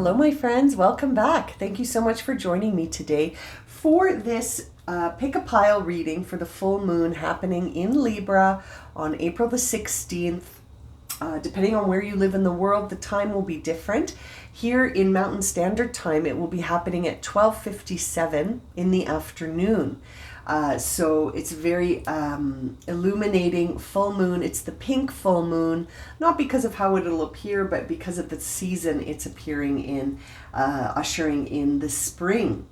Hello, my friends. Welcome back. Thank you so much for joining me today for this pick-a-pile reading for the full moon happening in Libra on April the 16th. Depending on where you live in the world, the time will be different. Here in Mountain Standard Time, it will be happening at 12:57 in the afternoon. So it's very illuminating full moon. It's the pink full moon, not because of how it'll appear, but because of the season it's appearing in, ushering in the spring.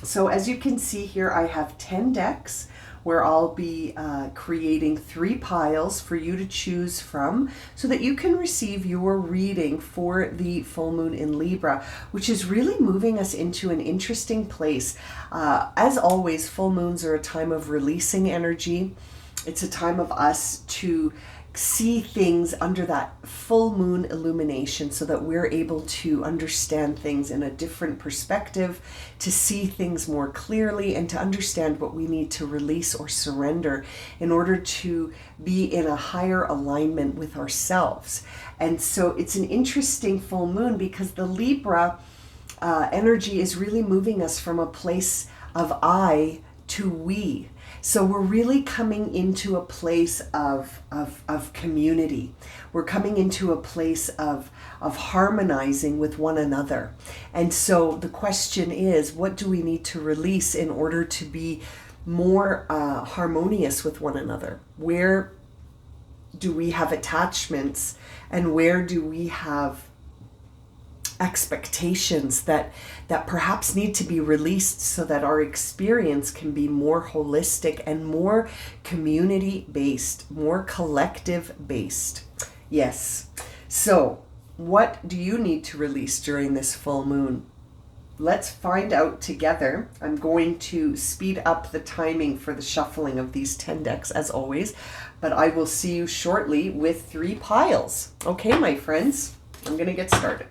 So as you can see here, I have 10 decks where I'll be creating 3 piles for you to choose from so that you can receive your reading for the full moon in Libra, which is really moving us into an interesting place. As always, full moons are a time of releasing energy. It's a time of us to see things under that full moon illumination so that we're able to understand things in a different perspective, to see things more clearly, and to understand what we need to release or surrender in order to be in a higher alignment with ourselves. And so it's an interesting full moon because the Libra energy is really moving us from a place of I to we. So we're really coming into a place of community. We're coming into a place of harmonizing with one another. And so the question is, what do we need to release in order to be more harmonious with one another? Where do we have attachments, and where do we have expectations that perhaps need to be released so that our experience can be more holistic and more community based, more collective based? Yes. So what do you need to release during this full moon? Let's find out together. I'm going to speed up the timing for the shuffling of these 10 decks as always, but I will see you shortly with 3 piles. Okay, my friends, I'm going to get started.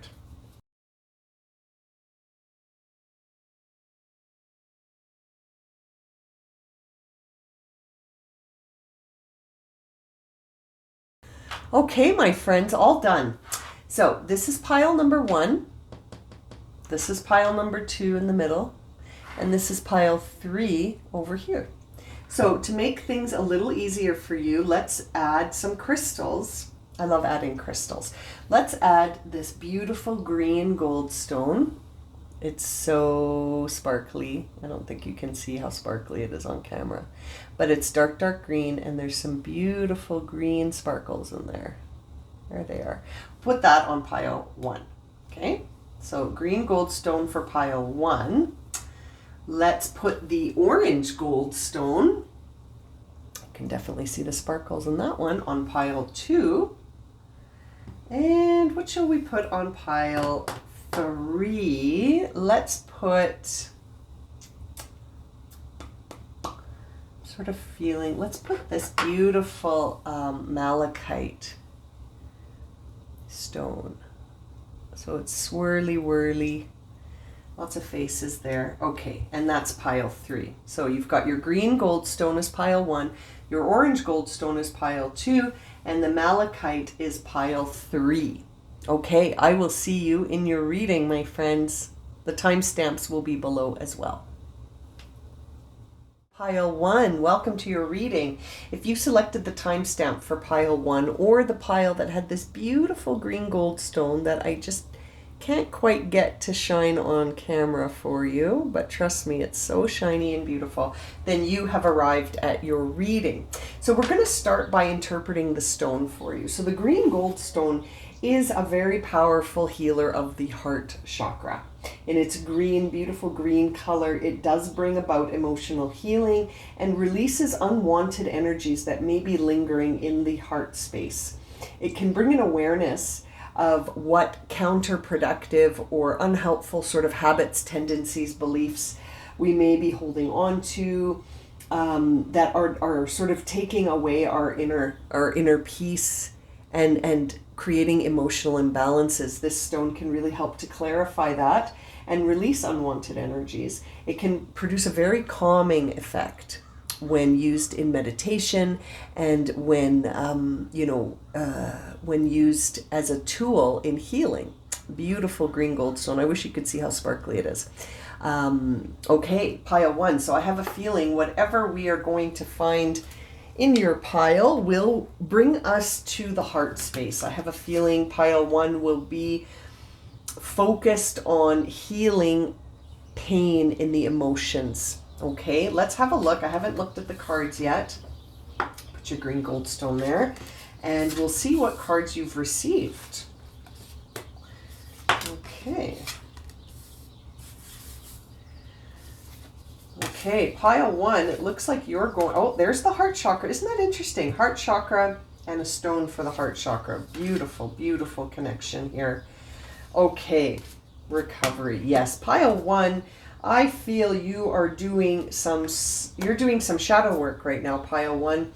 Okay, my friends, all done. So this is pile number 1. This is pile number 2 in the middle. And this is pile 3 over here. So to make things a little easier for you, let's add some crystals. I love adding crystals. Let's add this beautiful green goldstone. It's so sparkly. I don't think you can see how sparkly it is on camera. But it's dark, dark green, and there's some beautiful green sparkles in there. There they are. Put that on pile 1. Okay? So green goldstone for pile 1. Let's put the orange goldstone. You can definitely see the sparkles in that one on pile 2. And what shall we put on pile 3? Let's put, sort of feeling, let's put this beautiful malachite stone. So it's swirly whirly, lots of faces there. Okay, and that's pile 3. So you've got your green goldstone as pile 1, your orange goldstone is pile 2, and the malachite is pile 3. Okay, I will see you in your reading, my friends. The timestamps will be below as well. Pile 1, welcome to your reading. If you selected the timestamp for pile 1 or the pile that had this beautiful green goldstone that I just can't quite get to shine on camera for you, but trust me, it's so shiny and beautiful, then you have arrived at your reading. So we're going to start by interpreting the stone for you. So the green goldstone is a very powerful healer of the heart chakra. In its green, beautiful green color, it does bring about emotional healing and releases unwanted energies that may be lingering in the heart space. It can bring an awareness of what counterproductive or unhelpful sort of habits, tendencies, beliefs we may be holding on to that are sort of taking away our inner peace and creating emotional imbalances. This stone can really help to clarify that and release unwanted energies. It can produce a very calming effect when used in meditation and when used as a tool in healing. Beautiful green goldstone. I wish you could see how sparkly it is. Okay, pile 1. So I have a feeling whatever we are going to find in your pile will bring us to the heart space. I have a feeling pile 1 will be focused on healing pain in the emotions. Okay, let's have a look. I haven't looked at the cards yet. Put your green goldstone there, and we'll see what cards you've received. Okay. Okay, pile 1, it looks like you're going, oh, there's the heart chakra. Isn't that interesting? Heart chakra and a stone for the heart chakra. Beautiful, beautiful connection here. Okay, recovery. Yes, pile 1, I feel you are doing you're doing some shadow work right now, pile 1.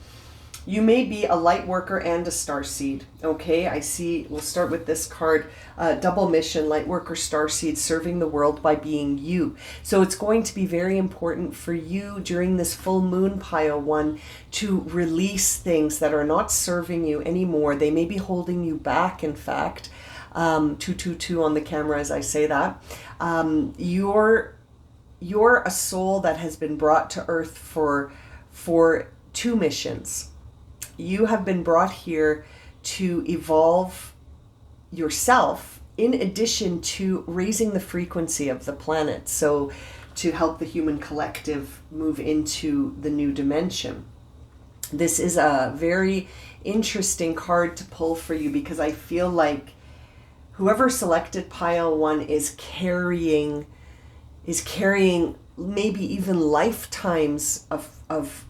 You may be a light worker and a starseed. Okay, I see, we'll start with this card, double mission, light worker, starseed, serving the world by being you. So it's going to be very important for you during this full moon, pile 1, to release things that are not serving you anymore. They may be holding you back, in fact. 222 on the camera as I say that. You're a soul that has been brought to earth for 2 missions. You have been brought here to evolve yourself in addition to raising the frequency of the planet. So to help the human collective move into the new dimension. This is a very interesting card to pull for you because I feel like whoever selected pile 1 is carrying maybe even lifetimes of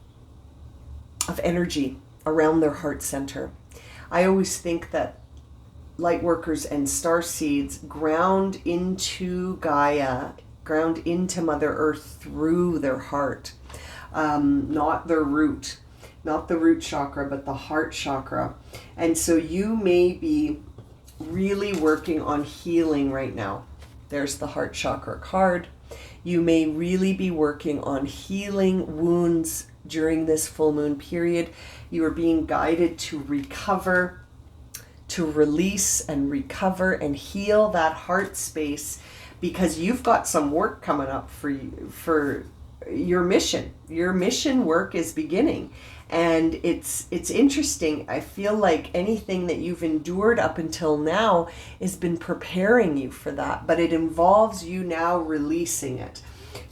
energy around their heart center. I always think that light workers and star seeds ground into Gaia, ground into Mother Earth through their heart, not their root, not the root chakra, but the heart chakra. And so you may be really working on healing right now. There's the heart chakra card. You may really be working on healing wounds during this full moon period. You are being guided to recover, to release and recover and heal that heart space because you've got some work coming up for you, for your mission. Your mission work is beginning. And it's interesting. I feel like anything that you've endured up until now has been preparing you for that, but it involves you now releasing it.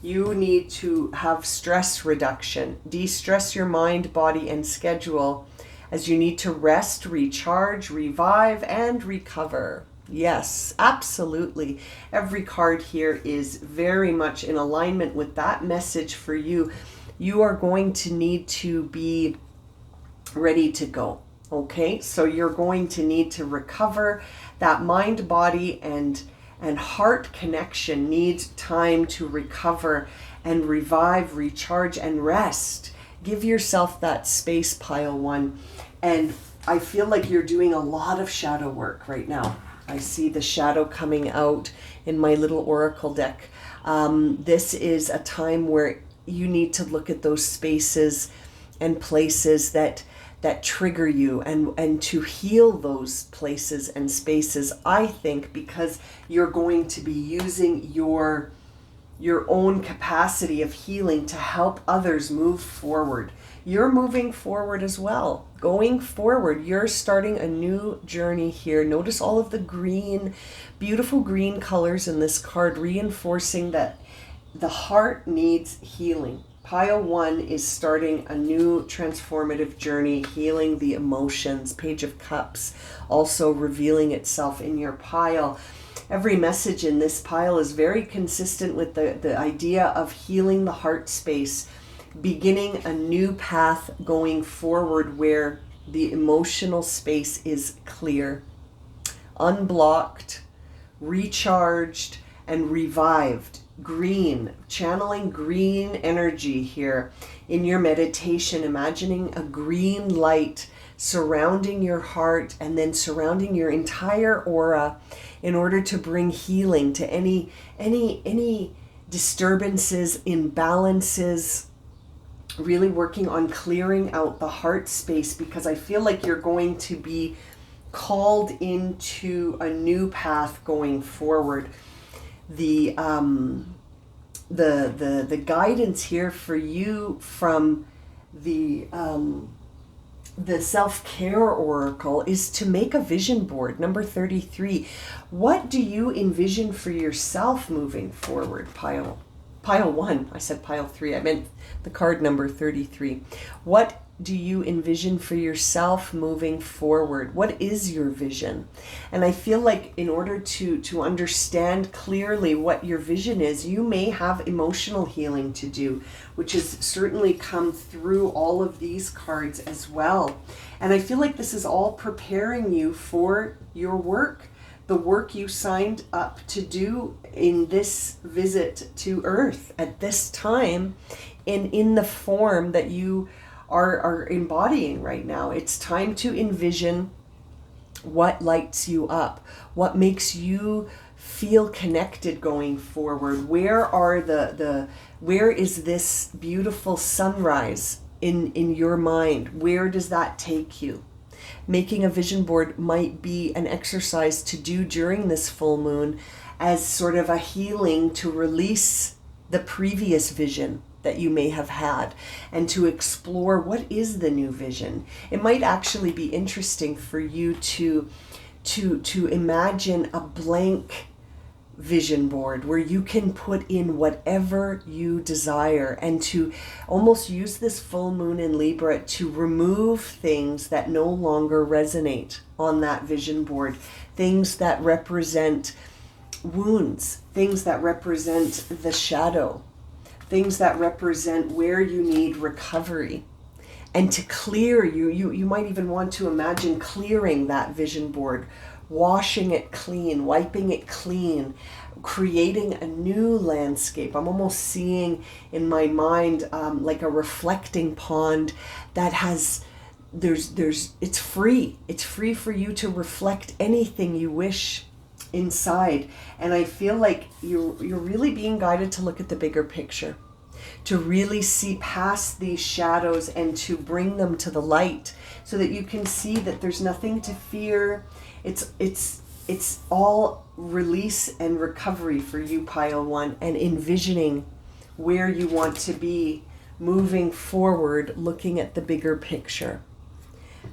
You need to have stress reduction, de-stress your mind, body, and schedule as you need to rest, recharge, revive, and recover. Yes, absolutely. Every card here is very much in alignment with that message for you. You are going to need to be ready to go. Okay, so you're going to need to recover. That mind, body, and heart connection needs time to recover and revive, recharge, and rest. Give yourself that space, pile 1. And I feel like you're doing a lot of shadow work right now. I see the shadow coming out in my little oracle deck. This is a time where you need to look at those spaces and places that trigger you and to heal those places and spaces, I think, because you're going to be using your own capacity of healing to help others move forward. You're moving forward as well. Going forward, you're starting a new journey here. Notice all of the green, beautiful green colors in this card, reinforcing that the heart needs healing. Pile 1 is starting a new transformative journey, healing the emotions. Page of Cups also revealing itself in your pile. Every message in this pile is very consistent with the idea of healing the heart space, beginning a new path going forward where the emotional space is clear, unblocked, recharged, and revived. Green, channeling green energy here in your meditation, imagining a green light surrounding your heart and then surrounding your entire aura in order to bring healing to any disturbances, imbalances, really working on clearing out the heart space, because I feel like you're going to be called into a new path going forward. The guidance here for you from the self-care oracle is to make a vision board. Number 33. What do you envision for yourself moving forward? Pile 1. I said pile 3. I meant the card number 33. What do you envision for yourself moving forward? What is your vision? And I feel like in order to understand clearly what your vision is, you may have emotional healing to do, which has certainly come through all of these cards as well. And I feel like this is all preparing you for your work, the work you signed up to do in this visit to Earth at this time, and in the form that you are embodying right now. It's time to envision what lights you up, what makes you feel connected going forward. Where is this beautiful sunrise in your mind? Where does that take you? Making a vision board might be an exercise to do during this full moon as sort of a healing to release the previous vision that you may have had, and to explore what is the new vision. It might actually be interesting for you to imagine a blank vision board where you can put in whatever you desire, and to almost use this full moon in Libra to remove things that no longer resonate on that vision board, things that represent wounds, things that represent the shadow, things that represent where you need recovery. And to clear, you might even want to imagine clearing that vision board, washing it clean, wiping it clean, creating a new landscape. I'm almost seeing in my mind like a reflecting pond that has, it's free. It's free for you to reflect anything you wish inside. And I feel like you're really being guided to look at the bigger picture, to really see past these shadows and to bring them to the light, so that you can see that there's nothing to fear. It's all release and recovery for you, pile 1, and envisioning where you want to be moving forward, looking at the bigger picture.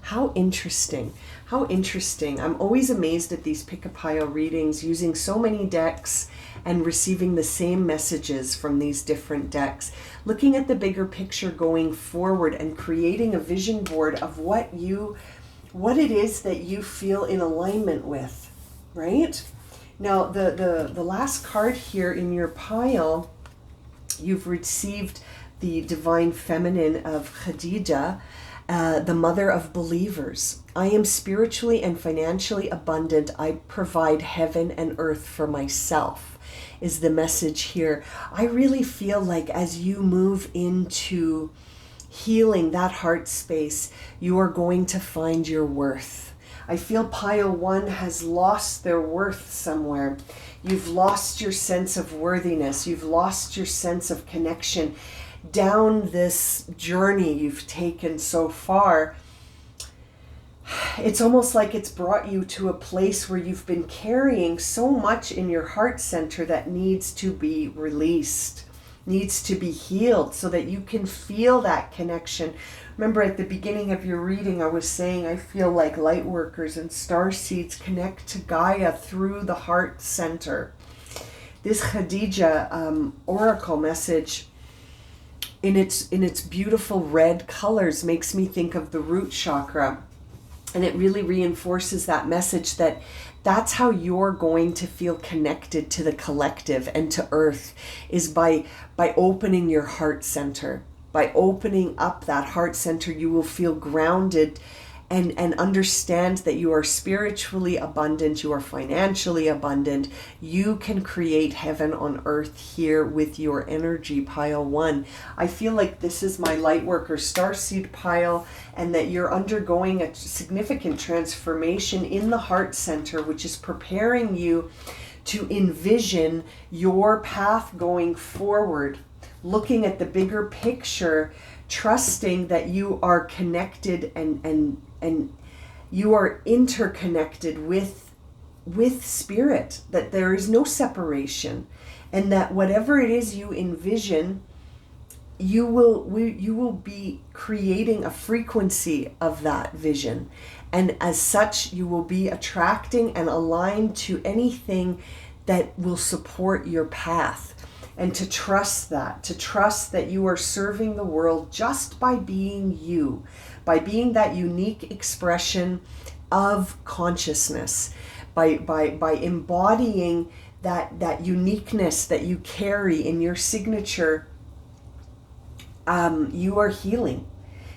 How interesting. How interesting. I'm always amazed at these pick-a-pile readings, using so many decks and receiving the same messages from these different decks. Looking at the bigger picture going forward and creating a vision board of what it is that you feel in alignment with, right? Now, the last card here in your pile, you've received the Divine Feminine of Khadija, the mother of believers. I am spiritually and financially abundant. I provide heaven and earth for myself, is the message here. I really feel like as you move into healing that heart space, you are going to find your worth. I feel pile 1 has lost their worth somewhere. You've lost your sense of worthiness. You've lost your sense of connection. Down this journey you've taken so far, it's almost like it's brought you to a place where you've been carrying so much in your heart center that needs to be released, needs to be healed, so that you can feel that connection. Remember at the beginning of your reading, I was saying I feel like light workers and star seeds connect to Gaia through the heart center. This Khadija oracle message, in its beautiful red colors, makes me think of the root chakra. And it really reinforces that message that that's how you're going to feel connected to the collective and to Earth, is by opening your heart center. By opening up that heart center, you will feel grounded and understand that you are spiritually abundant, you are financially abundant. You can create heaven on earth here with your energy, pile 1. I feel like this is my Lightworker Starseed pile, and that you're undergoing a significant transformation in the heart center, which is preparing you to envision your path going forward, looking at the bigger picture, trusting that you are connected and You are interconnected with spirit, that there is no separation, and that whatever it is you envision, you will be creating a frequency of that vision. And as such, you will be attracting and aligned to anything that will support your path. And to trust that you are serving the world just by being you, by being that unique expression of consciousness, by embodying that uniqueness that you carry in your signature. You are healing.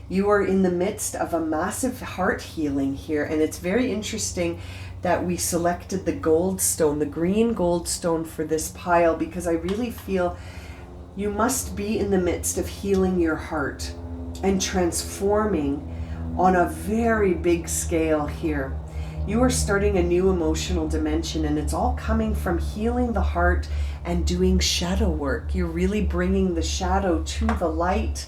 You are in the midst of a massive heart healing here, and it's very interesting that we selected the Goldstone, the green Goldstone, for this pile, because I really feel you must be in the midst of healing your heart and transforming on a very big scale here. You are starting a new emotional dimension, and it's all coming from healing the heart and doing shadow work. You're really bringing the shadow to the light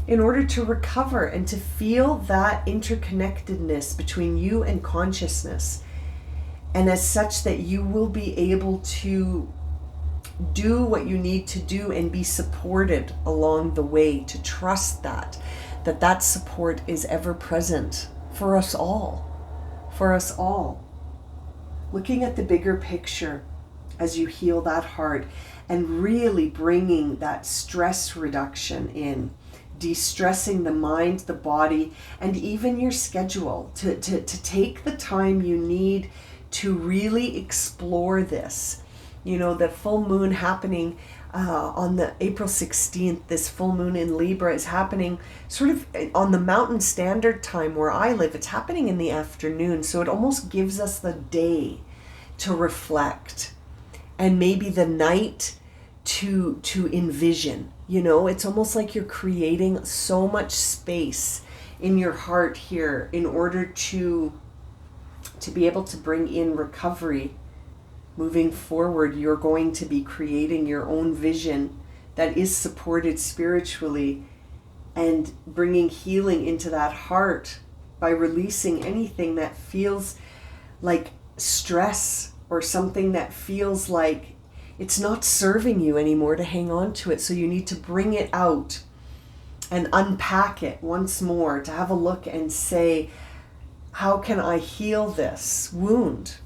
in order to recover and to feel that interconnectedness between you and consciousness. And as such, that you will be able to do what you need to do and be supported along the way, to trust that support is ever present for us all. For us all. Looking at the bigger picture as you heal that heart and really bringing that stress reduction in, de-stressing the mind, the body, and even your schedule, to take the time you need to really explore this. You know, the full moon happening on the April 16th, this full moon in Libra is happening sort of on the Mountain Standard Time where I live. It's happening in the afternoon, so it almost gives us the day to reflect and maybe the night to envision. You know, it's almost like you're creating so much space in your heart here in order to be able to bring in recovery. Moving forward, you're going to be creating your own vision that is supported spiritually and bringing healing into that heart by releasing anything that feels like stress or something that feels like it's not serving you anymore to hang on to it. So you need to bring it out and unpack it once more, to have a look and say, how can I heal this wound?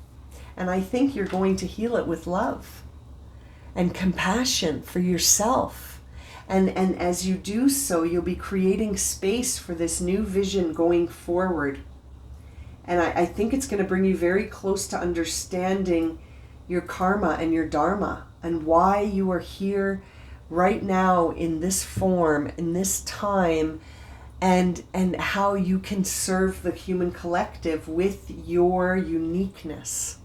And I think you're going to heal it with love and compassion for yourself. And as you do so, you'll be creating space for this new vision going forward. And I think it's going to bring you very close to understanding your karma and your dharma and why you are here right now in this form, in this time, and how you can serve the human collective with your uniqueness.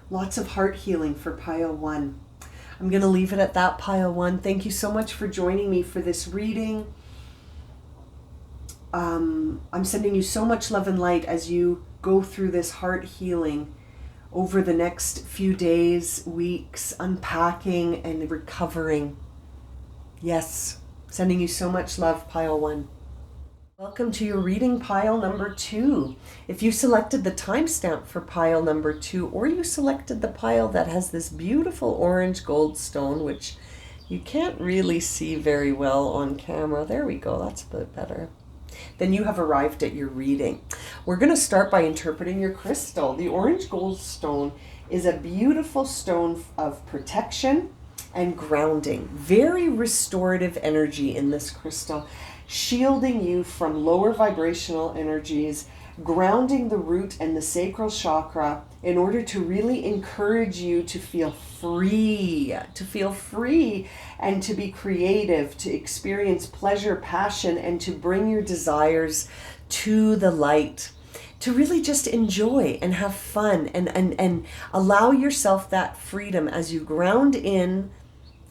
Lots of heart healing for pile 1. I'm going to leave it at that, pile 1. Thank you so much for joining me for this reading. I'm sending you so much love and light as you go through this heart healing over the next few days, weeks, unpacking and recovering. Yes, sending you so much love, pile 1. Welcome to your reading, pile number 2. If you selected the timestamp for pile number 2, or you selected the pile that has this beautiful orange goldstone, which you can't really see very well on camera. There we go, that's a bit better. Then you have arrived at your reading. We're going to start by interpreting your crystal. The orange goldstone is a beautiful stone of protection and grounding. Very restorative energy in this crystal, shielding you from lower vibrational energies, grounding the root and the sacral chakra in order to really encourage you to feel free and to be creative, to experience pleasure, passion, and to bring your desires to the light, to really just enjoy and have fun and allow yourself that freedom as you ground in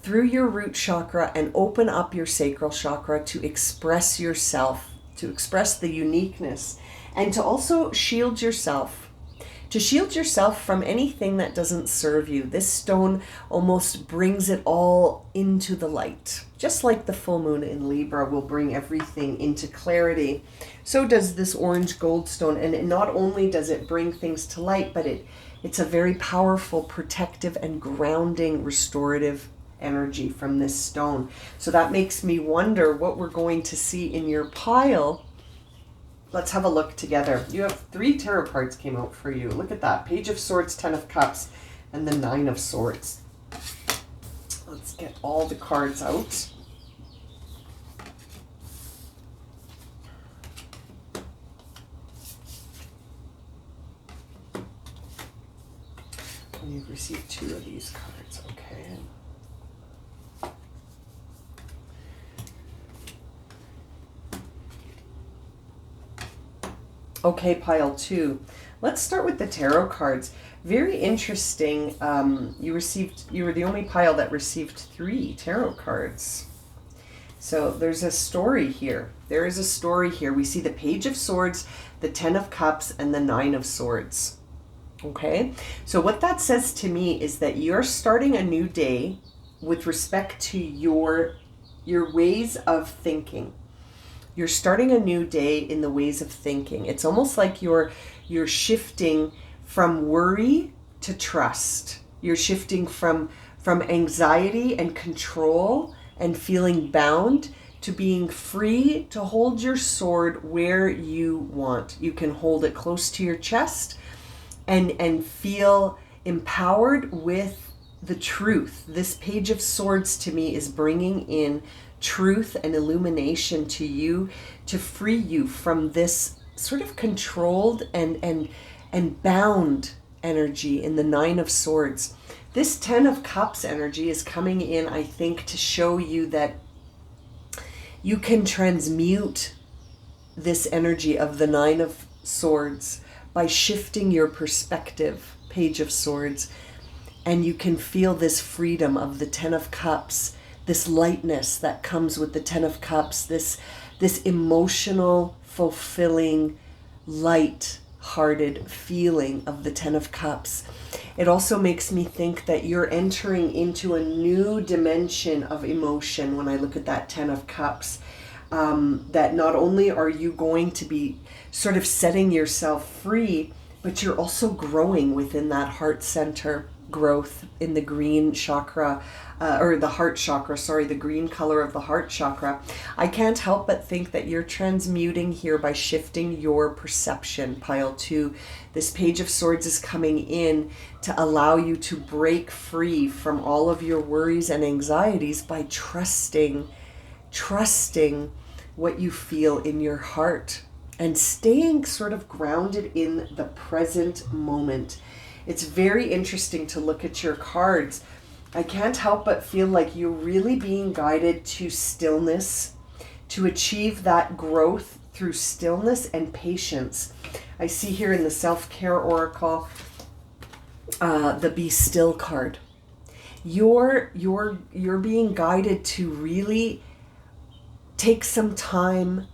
through your root chakra and open up your sacral chakra to express yourself, to express the uniqueness, and to also shield yourself to shield yourself from anything that doesn't serve you. This stone almost brings it all into the light. Just like the full moon in Libra will bring everything into clarity, so does this orange goldstone. And not only does it bring things to light, but it's a very powerful, protective and grounding, restorative energy from this stone. So that makes me wonder what we're going to see in your pile. Let's have a look together. You have 3 tarot cards came out for you. Look at that. Page of Swords, 10 of Cups, and the 9 of Swords. Let's get all the cards out. And you've received 2 of these cards. Okay. Okay, pile 2. Let's start with the tarot cards. Very interesting. You were the only pile that received 3 tarot cards. So there's a story here. There is a story here. We see the Page of Swords, the 10 of Cups, and the 9 of Swords. Okay, so what that says to me is that you're starting a new day with respect to your ways of thinking. You're starting a new day in the ways of thinking. It's almost like you're shifting from worry to trust. You're shifting from anxiety and control and feeling bound to being free to hold your sword where you want. You can hold it close to your chest and feel empowered with the truth. This Page of Swords to me is bringing in truth and illumination to you, to free you from this sort of controlled and bound energy in the 9 of Swords. This 10 of Cups energy is coming in, I think, to show you that you can transmute this energy of the 9 of Swords by shifting your perspective, Page of Swords, and you can feel this freedom of the 10 of Cups, this lightness that comes with the 10 of Cups, this emotional, fulfilling, light-hearted feeling of the 10 of Cups. It also makes me think that you're entering into a new dimension of emotion when I look at that 10 of Cups. That not only are you going to be sort of setting yourself free, but you're also growing within that heart center growth in the green chakra, or the heart chakra, sorry, the green color of the heart chakra. I can't help but think that you're transmuting here by shifting your perception, pile 2. This Page of Swords is coming in to allow you to break free from all of your worries and anxieties by trusting what you feel in your heart and staying sort of grounded in the present moment. It's very interesting to look at your cards. I can't help but feel like you're really being guided to stillness, to achieve that growth through stillness and patience. I see here in the Self-Care Oracle, the Be Still card. You're being guided to really take some time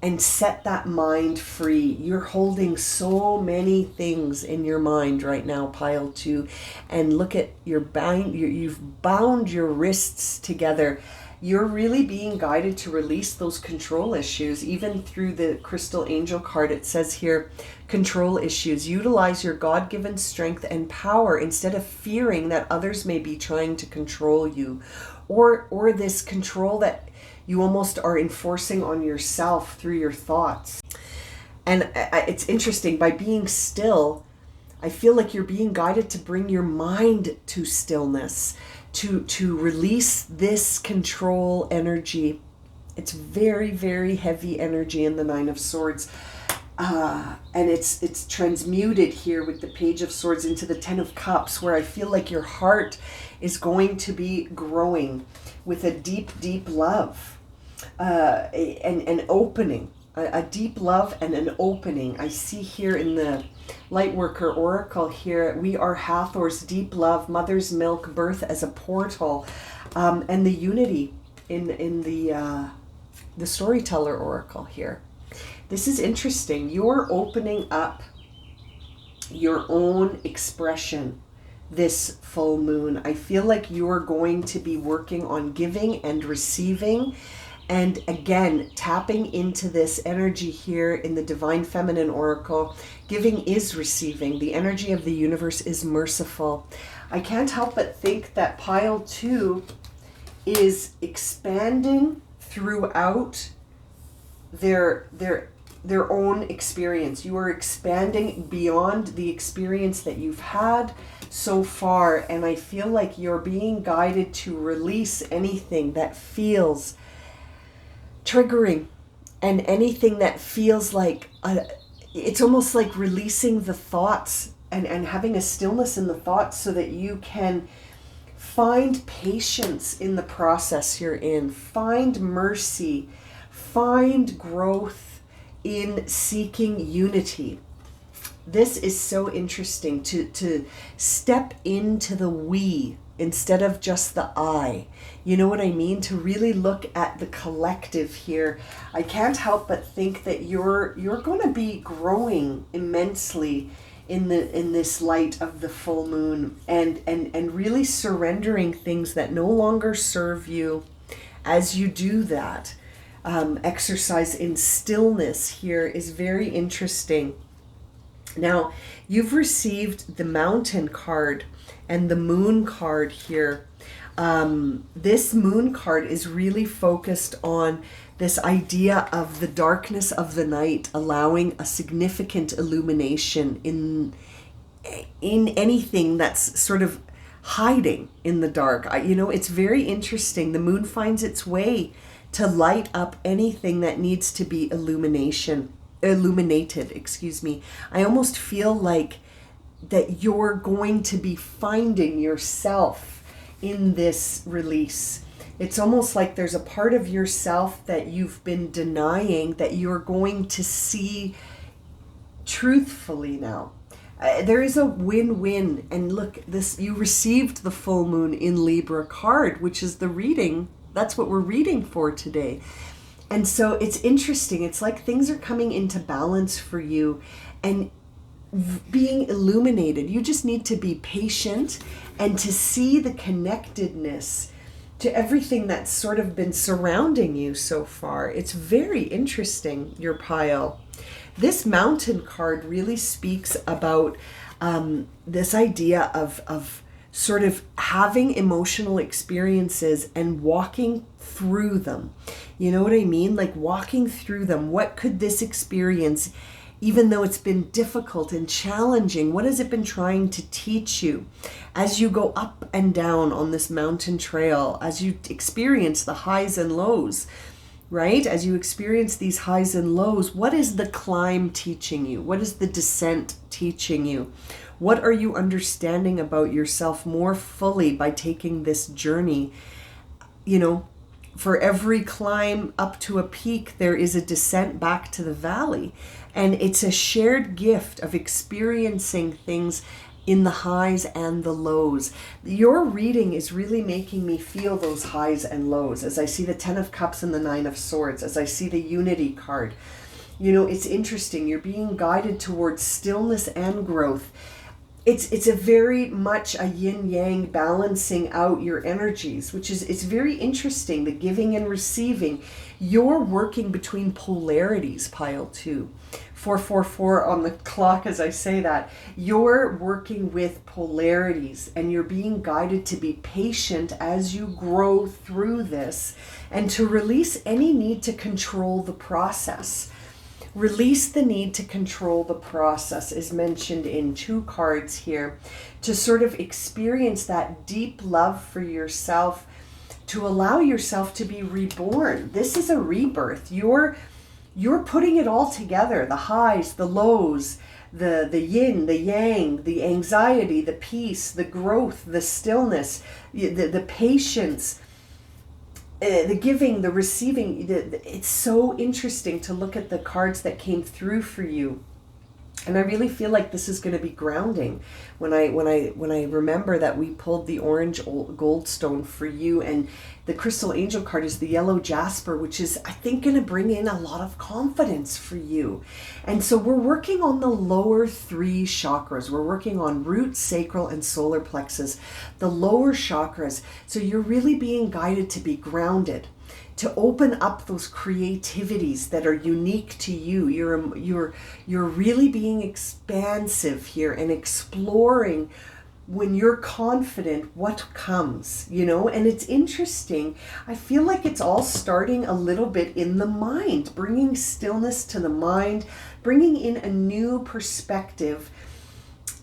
and set that mind free. You're holding so many things in your mind right now, pile 2, and look at you've bound your wrists together. You're really being guided to release those control issues. Even through the Crystal Angel card, it says here, control issues. Utilize your God-given strength and power instead of fearing that others may be trying to control you, or this control that you almost are enforcing on yourself through your thoughts. And it's interesting, by being still, I feel like you're being guided to bring your mind to stillness, to release this control energy. It's very, very heavy energy in the 9 of Swords. And it's transmuted here with the Page of Swords into the 10 of Cups, where I feel like your heart is going to be growing with a deep, deep love. An opening, a deep love and an opening. I see here in the Lightworker Oracle here, we are Hathor's deep love, mother's milk, birth as a portal, and the unity in the Storyteller Oracle here. This is interesting. You're opening up your own expression this full moon. I feel like you're going to be working on giving and receiving. And again, tapping into this energy here in the Divine Feminine Oracle. Giving is receiving. The energy of the universe is merciful. I can't help but think that pile 2 is expanding throughout their own experience. You are expanding beyond the experience that you've had so far, and I feel like you're being guided to release anything that feels triggering, and anything that feels like it's almost like releasing the thoughts and having a stillness in the thoughts so that you can find patience in the process you're in, find mercy, find growth in seeking unity. This is so interesting to step into the we instead of just the I. You know what I mean? To really look at the collective here. I can't help but think that you're going to be growing immensely in this light of the full moon, and really surrendering things that no longer serve you. As you do that, exercise in stillness here is very interesting. Now, you've received the Mountain card and the Moon card here. This Moon card is really focused on this idea of the darkness of the night, allowing a significant illumination in anything that's sort of hiding in the dark. It's very interesting. The moon finds its way to light up anything that needs to be illuminated. I almost feel like that you're going to be finding yourself in this release. It's almost like there's a part of yourself that you've been denying that you're going to see truthfully now. There is a win-win. And look, you received the full moon in Libra card, which is the reading. That's what we're reading for today. And so it's interesting. It's like things are coming into balance for you and being illuminated. You just need to be patient and to see the connectedness to everything that's sort of been surrounding you so far. It's very interesting, your pile. This Mountain card really speaks about this idea of sort of having emotional experiences and walking through them. You know what I mean? Like walking through them. What could this experience, even though it's been difficult and challenging, what has it been trying to teach you as you go up and down on this mountain trail, as you experience the highs and lows, right? As you experience these highs and lows, what is the climb teaching you? What is the descent teaching you? What are you understanding about yourself more fully by taking this journey? For every climb up to a peak, there is a descent back to the valley. And it's a shared gift of experiencing things in the highs and the lows. Your reading is really making me feel those highs and lows. As I see the 10 of Cups and the 9 of Swords, as I see the Unity card. It's interesting. You're being guided towards stillness and growth. It's a very much a yin-yang balancing out your energies, which is, it's very interesting, the giving and receiving. You're working between polarities, pile 2. 444 on the clock as I say that. You're working with polarities and you're being guided to be patient as you grow through this and to release any need to control the process. Release the need to control the process is mentioned in 2 cards here, to sort of experience that deep love for yourself, to allow yourself to be reborn. This is a rebirth. You're putting it all together, the highs, the lows, the yin, the yang, the anxiety, the peace, the growth, the stillness, the patience, the giving, the receiving. It's so interesting to look at the cards that came through for you. And I really feel like this is going to be grounding when I remember that we pulled the orange Goldstone for you, and the crystal angel card is the yellow jasper, which is, I think, going to bring in a lot of confidence for you. And so we're working on the lower 3 chakras. We're working on root, sacral, and solar plexus, the lower chakras. So you're really being guided to be grounded, to open up those creativities that are unique to you. You're really being expansive here and exploring. When you're confident, what comes, and it's interesting. I feel like it's all starting a little bit in the mind, bringing stillness to the mind, bringing in a new perspective,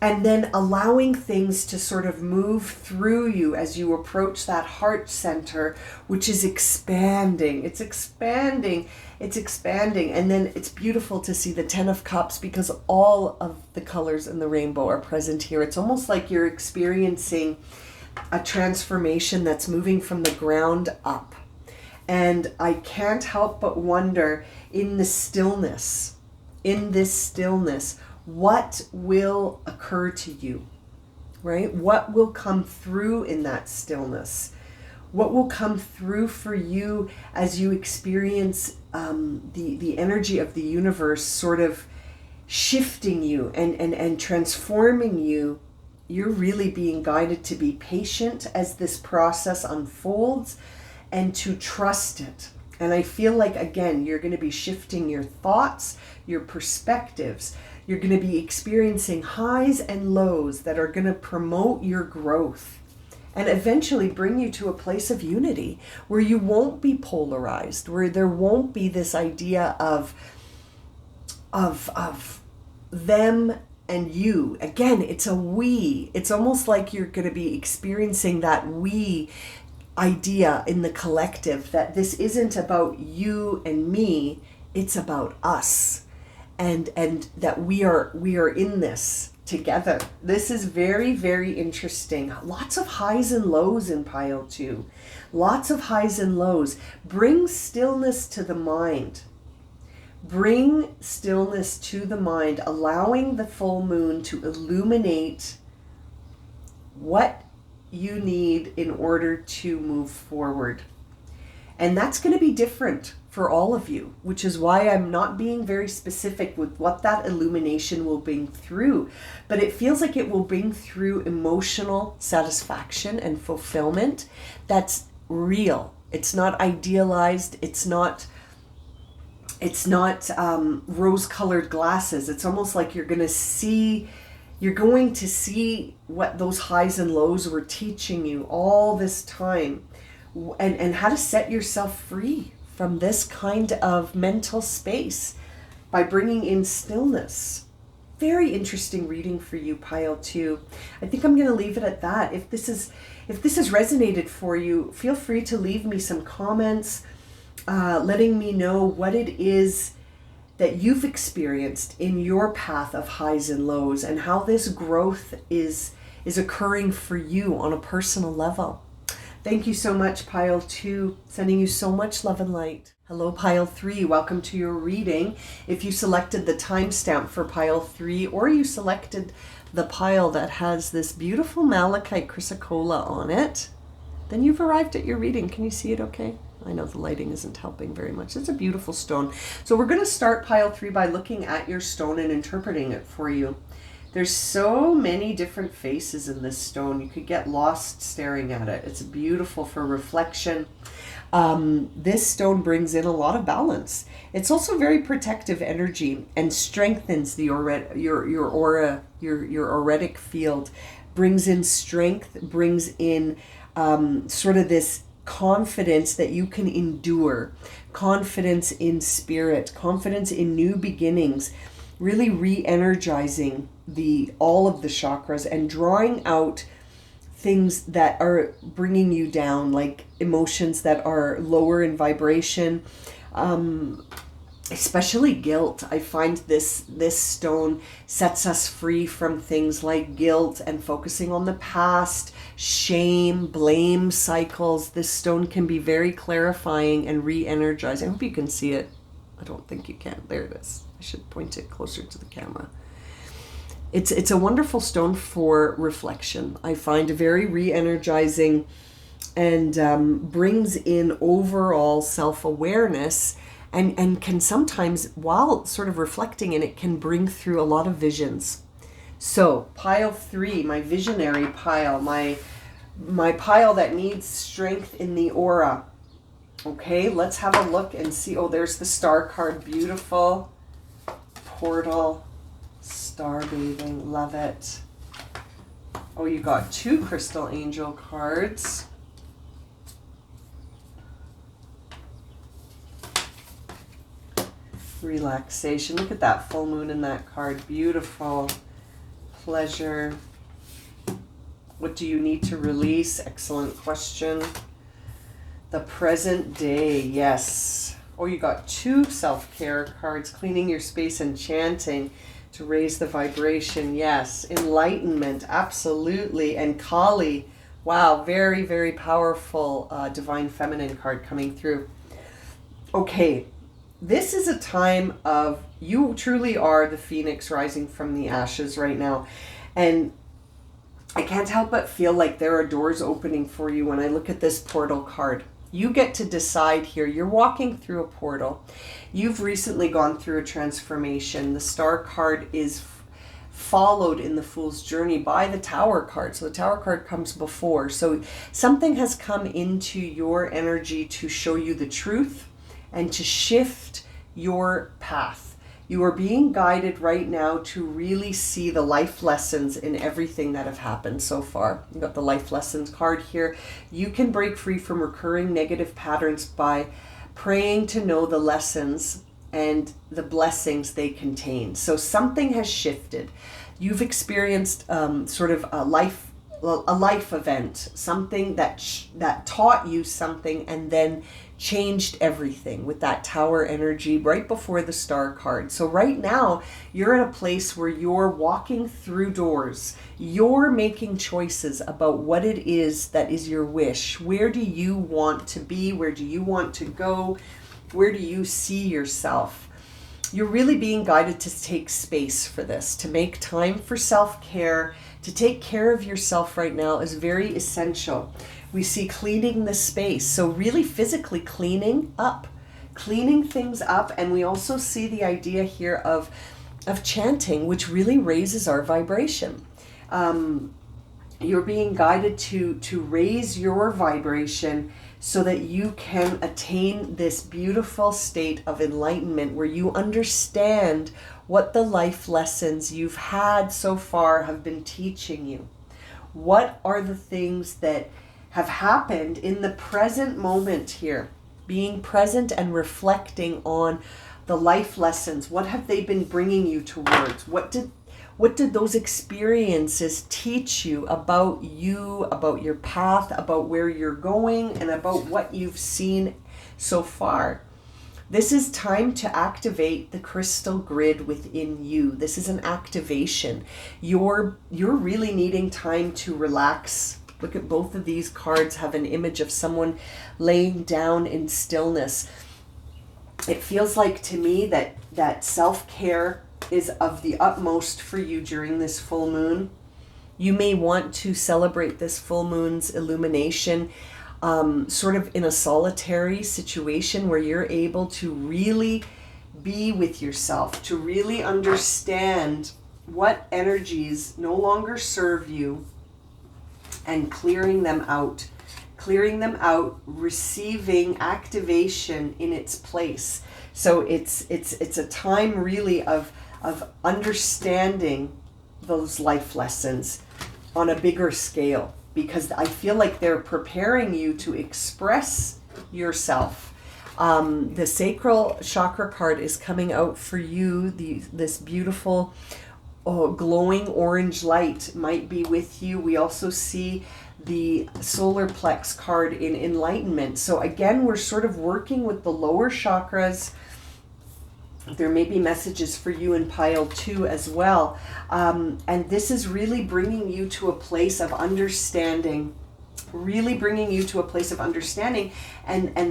and then allowing things to sort of move through you as you approach that heart center, which is expanding. It's expanding. It's expanding. And then it's beautiful to see the 10 of Cups, because all of the colors in the rainbow are present here. It's almost like you're experiencing a transformation that's moving from the ground up. And I can't help but wonder, in this stillness, what will occur to you, right? What will come through in that stillness? What will come through for you as you experience the energy of the universe sort of shifting you and transforming you? You're really being guided to be patient as this process unfolds and to trust it. And I feel like, again, you're going to be shifting your thoughts, your perspectives. You're going to be experiencing highs and lows that are going to promote your growth and eventually bring you to a place of unity where you won't be polarized, where there won't be this idea of them and you. Again, it's a we. It's almost like you're going to be experiencing that we idea in the collective, that this isn't about you and me, it's about us. And that we are in this together. This is very, very interesting. Lots of highs and lows in pile 2. Lots of highs and lows. Bring stillness to the mind. Bring stillness to the mind, allowing the full moon to illuminate what you need in order to move forward. And that's going to be different for all of you, which is why I'm not being very specific with what that illumination will bring through. But it feels like it will bring through emotional satisfaction and fulfillment that's real. It's not idealized. It's not rose-colored glasses. It's almost like you're going to see what those highs and lows were teaching you all this time, and how to set yourself free from this kind of mental space by bringing in stillness. Very interesting reading for you, pile 2. I think I'm going to leave it at that. If this has resonated for you, feel free to leave me some comments, letting me know what it is that you've experienced in your path of highs and lows, and how this growth is occurring for you on a personal level. Thank you so much, pile 2. Sending you so much love and light. Hello, pile 3. Welcome to your reading. If you selected the timestamp for pile 3, or you selected the pile that has this beautiful Malachite Chrysocolla on it, then you've arrived at your reading. Can you see it okay? I know the lighting isn't helping very much. It's a beautiful stone. So we're going to start pile 3 by looking at your stone and interpreting it for you. There's so many different faces in this stone. You could get lost staring at it. It's beautiful for reflection. This stone brings in a lot of balance. It's also very protective energy and strengthens the your aura, your auric field. Brings in strength, brings in sort of this confidence that you can endure, confidence in spirit, confidence in new beginnings, really re-energizing all of the chakras and drawing out things that are bringing you down, like emotions that are lower in vibration, especially guilt. I find this stone sets us free from things like guilt and focusing on the past, shame, blame cycles. This stone can be very clarifying and re-energizing. I hope you can see it. I don't think you can. There it is. I should point it closer to the camera. It's a wonderful stone for reflection. I find very re-energizing and brings in overall self-awareness, and can sometimes, while sort of reflecting in it, can bring through a lot of visions. So pile 3, my visionary pile, my pile that needs strength in the aura. Okay, let's have a look and see. Oh, there's the star card. Beautiful. Portal. Star bathing. Love it. Oh, you got 2 crystal angel cards. Relaxation. Look at that full moon in that card. Beautiful. Pleasure. What do you need to release? Excellent question. The present day. Yes. Oh, you got 2 self-care cards. Cleaning your space and chanting to raise the vibration. Yes. Enlightenment. Absolutely. And Kali. Wow. Very, very powerful divine feminine card coming through. Okay. This is a time of, you truly are the phoenix rising from the ashes right now. And I can't help but feel like there are doors opening for you when I look at this portal card. You get to decide here. You're walking through a portal. You've recently gone through a transformation. The star card is followed in the Fool's Journey by the Tower card. So the Tower card comes before. So something has come into your energy to show you the truth and to shift your path. You are being guided right now to really see the life lessons in everything that have happened so far. You got the life lessons card here. You can break free from recurring negative patterns by praying to know the lessons and the blessings they contain. So something has shifted. You've experienced sort of a life event, something that taught you something and then changed everything with that Tower energy right before the star card. So right now you're in a place where you're walking through doors. You're making choices about what it is that is your wish. Where do you want to be? Where do you want to go? Where do you see yourself? You're really being guided to take space for this, to make time for self-care. To take care of yourself right now is very essential. We see cleaning the space, so really physically cleaning things up, and we also see the idea here of chanting, which really raises our vibration. You're being guided to raise your vibration so that you can attain this beautiful state of enlightenment where you understand what the life lessons you've had so far have been teaching you. What are the things that have happened in the present moment here? Being present and reflecting on the life lessons. What have they been bringing you towards? What did those experiences teach you, about your path, about where you're going, and about what you've seen so far? This is time to activate the crystal grid within you. This is an activation. You're really needing time to relax. Look at both of these cards have an image of someone laying down in stillness. It feels like to me that self-care is of the utmost for you during this full moon. You may want to celebrate this full moon's illumination sort of in a solitary situation where you're able to really be with yourself, to really understand what energies no longer serve you and clearing them out, receiving activation in its place. So it's a time really of understanding those life lessons on a bigger scale, because I feel like they're preparing you to express yourself. The sacral chakra card is coming out for you. This beautiful glowing orange light might be with you. We also see the solar plex card in enlightenment. So again, we're sort of working with the lower chakras. There may be messages for you in pile 2 as well. And this is really bringing you to a place of understanding, And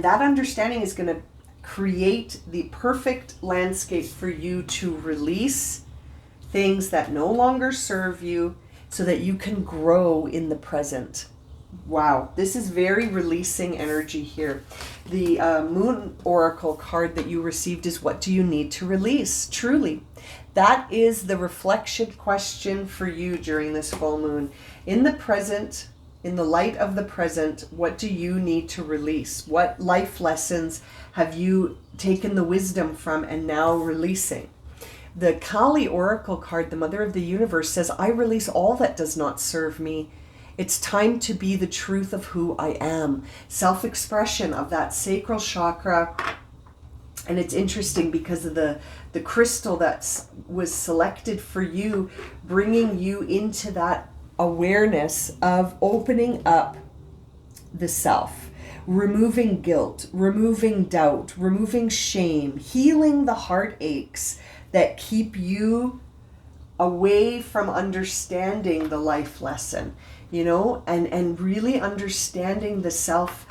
that understanding is going to create the perfect landscape for you to release, things that no longer serve you so that you can grow in the present. Wow, this is very releasing energy here. The Moon Oracle card that you received is, what do you need to release? Truly, that is the reflection question for you during this full moon. In the present, in the light of the present, what do you need to release? What life lessons have you taken the wisdom from and now releasing? The Kali Oracle card, the Mother of the Universe, says, I release all that does not serve me. It's time to be the truth of who I am. Self-expression of that sacral chakra. And it's interesting because of the crystal that was selected for you, bringing you into that awareness of opening up the self, removing guilt, removing doubt, removing shame, healing the heartaches that keep you away from understanding the life lesson, you know, and really understanding the self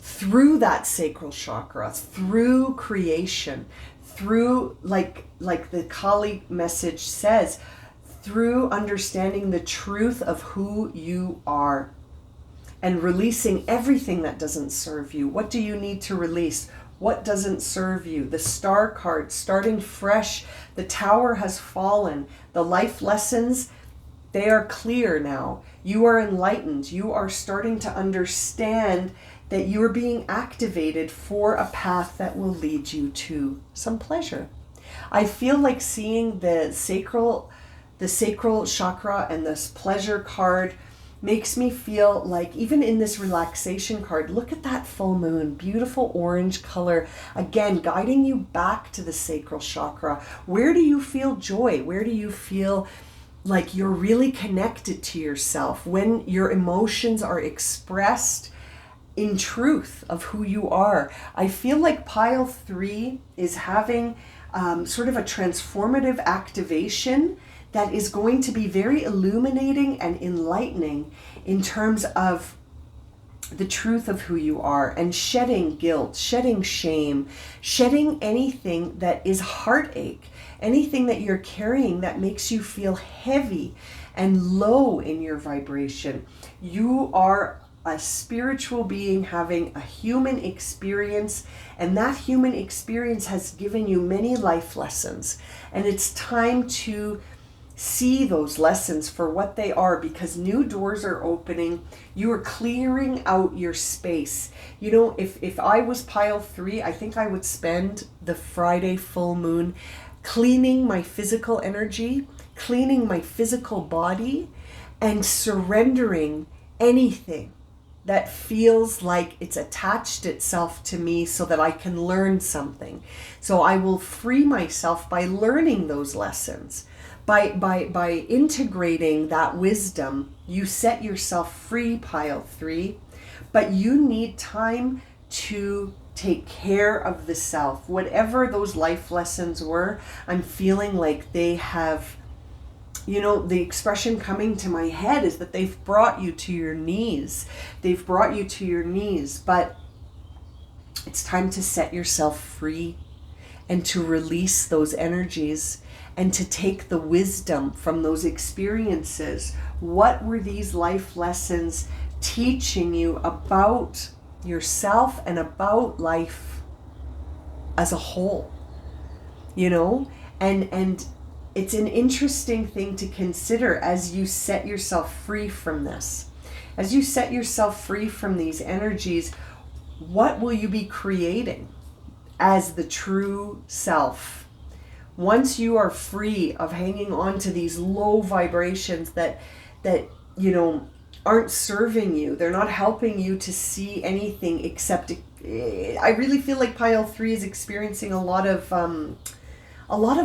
through that sacral chakra, through creation, through, like the Kali message says, through understanding the truth of who you are and releasing everything that doesn't serve you. What do you need to release? What doesn't serve you? The Star card, starting fresh. The Tower has fallen. The life lessons, they are clear now. You are enlightened. You are starting to understand that you are being activated for a path that will lead you to some pleasure. I feel like seeing the sacral chakra and this pleasure card makes me feel like, even in this relaxation card, look at that full moon, beautiful orange color, again guiding you back to the sacral chakra. Where do you feel joy? Where do you feel like you're really connected to yourself? When your emotions are expressed in truth of who you are. I feel like pile 3 is having sort of a transformative activation that is going to be very illuminating and enlightening in terms of the truth of who you are, and shedding guilt, shedding shame, shedding anything that is heartache, anything that you're carrying that makes you feel heavy and low in your vibration. You are a spiritual being having a human experience, and that human experience has given you many life lessons, and it's time to see those lessons for what they are, because new doors are opening. You are clearing out your space. You know, if I was pile 3, I think I would spend the Friday full moon cleaning my physical energy, cleaning my physical body, and surrendering anything that feels like it's attached itself to me so that I can learn something. So I will free myself by learning those lessons. By integrating that wisdom, you set yourself free, pile 3, but you need time to take care of the self. Whatever those life lessons were, I'm feeling like they have, you know, the expression coming to my head is that they've brought you to your knees. They've brought you to your knees, but it's time to set yourself free and to release those energies and to take the wisdom from those experiences. What were these life lessons teaching you about yourself and about life as a whole? You know, and it's an interesting thing to consider as you set yourself free from this. As you set yourself free from these energies, what will you be creating as the true self? Once you are free of hanging on to these low vibrations that you know aren't serving you, they're not helping you to see anything except, I really feel like pile 3 is experiencing a lot of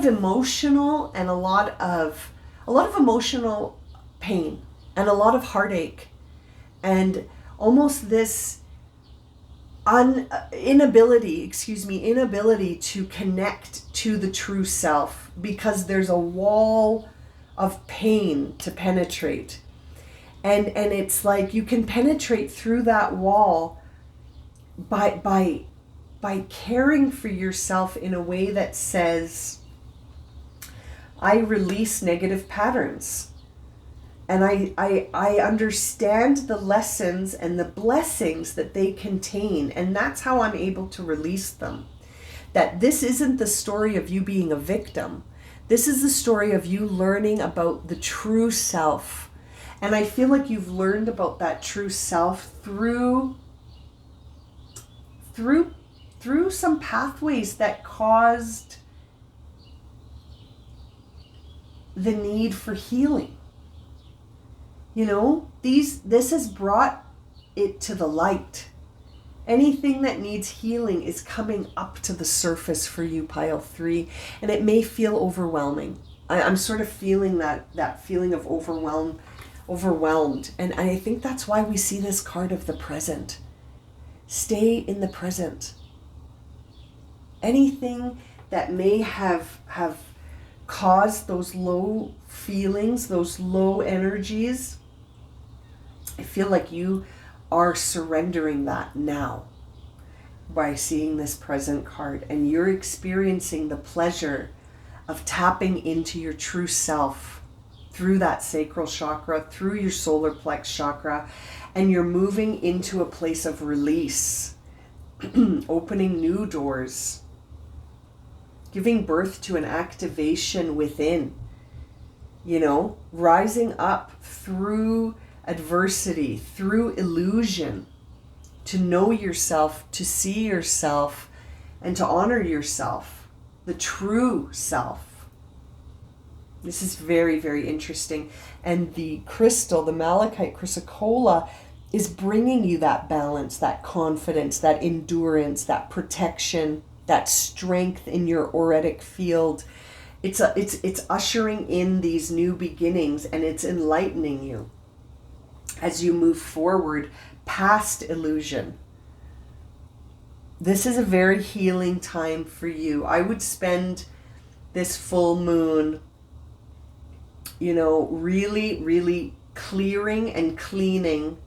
emotional and a lot of emotional pain and a lot of heartache, and almost this inability to connect to the true self, because there's a wall of pain to penetrate, and it's like you can penetrate through that wall by caring for yourself in a way that says, I release negative patterns. And I understand the lessons and the blessings that they contain. And that's how I'm able to release them. That this isn't the story of you being a victim. This is the story of you learning about the true self. And I feel like you've learned about that true self through some pathways that caused the need for healing. You know, this has brought it to the light. Anything that needs healing is coming up to the surface for you, pile 3, and it may feel overwhelming. I'm sort of feeling that feeling of overwhelmed, and I think that's why we see this card of the present. Stay in the present. Anything that may have caused those low feelings, those low energies, I feel like you are surrendering that now by seeing this present card, and you're experiencing the pleasure of tapping into your true self through that sacral chakra, through your solar plex chakra, and you're moving into a place of release, opening new doors, giving birth to an activation within, you know, rising up through adversity, through illusion, to know yourself, to see yourself, and to honor yourself, the true self. This is very, very interesting. And the crystal, the Malachite Chrysocolla, is bringing you that balance, that confidence, that endurance, that protection, that strength in your auric field. It's ushering in these new beginnings, and it's enlightening you as you move forward past illusion. This is a very healing time for you. I would spend this full moon, you know, really, really clearing and cleaning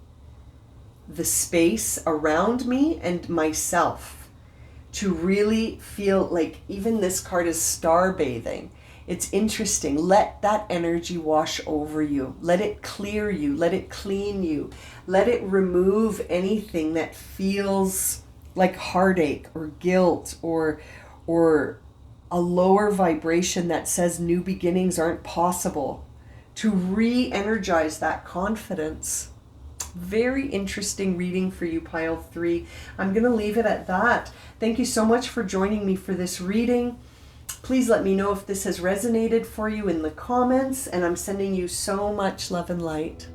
the space around me and myself to really feel like, even this card is star bathing. It's interesting. Let that energy wash over you. Let it clear you. Let it clean you. Let it remove anything that feels like heartache or guilt or a lower vibration that says new beginnings aren't possible. To re-energize that confidence. Very interesting reading for you, pile 3. I'm going to leave it at that. Thank you so much for joining me for this reading. Please let me know if this has resonated for you in the comments, and I'm sending you so much love and light.